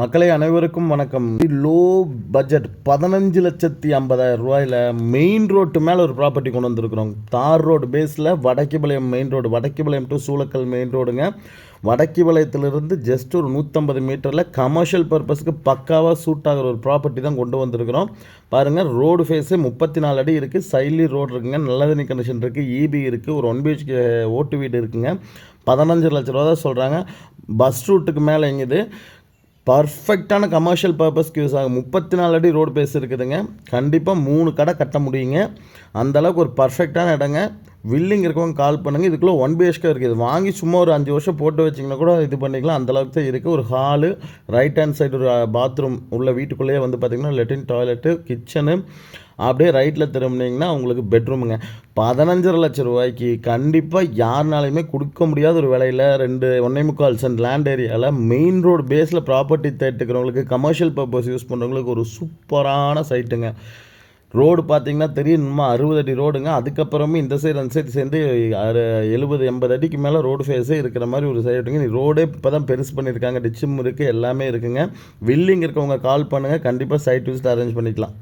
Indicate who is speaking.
Speaker 1: மக்களை அனைவருக்கும் வணக்கம். லோ பட்ஜெட் 15,50,000 ரூபாயில் மெயின் ரோட்டு மேலே ஒரு ப்ராப்பர்ட்டி கொண்டு வந்திருக்கிறோம். தார் ரோடு பேஸில் Vadakkipalayam main road, Vadakkipalayam to Soolakkal main ரோடுங்க. வடக்கிபாளையத்திலிருந்து ஜஸ்ட் ஒரு 150 மீட்டரில் கமர்ஷியல் பர்பஸ்க்கு பக்காவாக சூட் ஆகிற ஒரு ப்ராப்பர்ட்டி தான் கொண்டு வந்திருக்கிறோம். பாருங்கள், ரோடு ஃபேஸு 34 அடி இருக்குது. சைட்லி ரோடு இருக்குங்க, நல்ல தண்ணி கண்டிஷன் இருக்குது, இபி இருக்குது, ஒரு 1 BHK ஓட்டு வீடு இருக்குங்க. 15 லட்ச ரூபா தான் சொல்கிறாங்க. பஸ் ரூட்டுக்கு மேலே எங்குது. பர்ஃபெக்டான கமர்ஷியல் பர்பஸ்க்கு யூஸ் ஆகும். 34 அடி ரோடு பேஸ் இருக்குதுங்க. கண்டிப்பாக 3 கடை கட்ட முடியுங்க. அந்தளவுக்கு ஒரு பர்ஃபெக்டான இடங்க. வில்லிங் இருக்கவங்க கால் பண்ணுங்கள். இதுக்குள்ளே 1 BHK இருக்குது. இது வாங்கி சும்மா ஒரு 5 வருஷம் போட்டு வச்சிங்கன்னா கூட இது பண்ணிக்கலாம். அந்தளவுக்கு தான் இருக்குது. ஒரு ஹாலு, ரைட் ஹேண்ட் சைடு ஒரு பாத்ரூம் உள்ள வீட்டுக்குள்ளேயே வந்து பார்த்திங்கன்னா லெட்டின், டாய்லெட்டு, கிச்சனு, அப்படியே ரைட்டில் திரும்பினீங்கன்னா உங்களுக்கு பெட்ரூமுங்க. 15.5 லட்சம் ரூபாய்க்கு கண்டிப்பாக யாருனாலையுமே கொடுக்க முடியாத ஒரு விலையில் 1.25 சென்ட் லேண்ட் ஏரியாவில் மெயின் ரோடு பேஸில் ப்ராப்பர்ட்டி தேட்டுக்கிறவங்களுக்கு, கமர்ஷியல் பர்பஸ் யூஸ் பண்ணுறவங்களுக்கு ஒரு சூப்பரான சைட்டுங்க. ரோடு பார்த்திங்கன்னா தெரியும், இன்னும் 60 அடி ரோடுங்க. அதுக்கப்புறமே இந்த சைடு அந்த சைடு சேர்ந்து 70-80 அடிக்கு மேலே ரோடு ஃபேஸே இருக்கிற மாதிரி ஒரு சைடுங்க. ரோடே இப்போ தான் பெருசு பண்ணியிருக்காங்க. டிச்சும் இருக்குது, எல்லாமே இருக்குங்க. வில்லிங் இருக்கவங்க கால் பண்ணுங்கள். கண்டிப்பாக சைட் விசிட் அரேஞ்ச் பண்ணிக்கலாம்.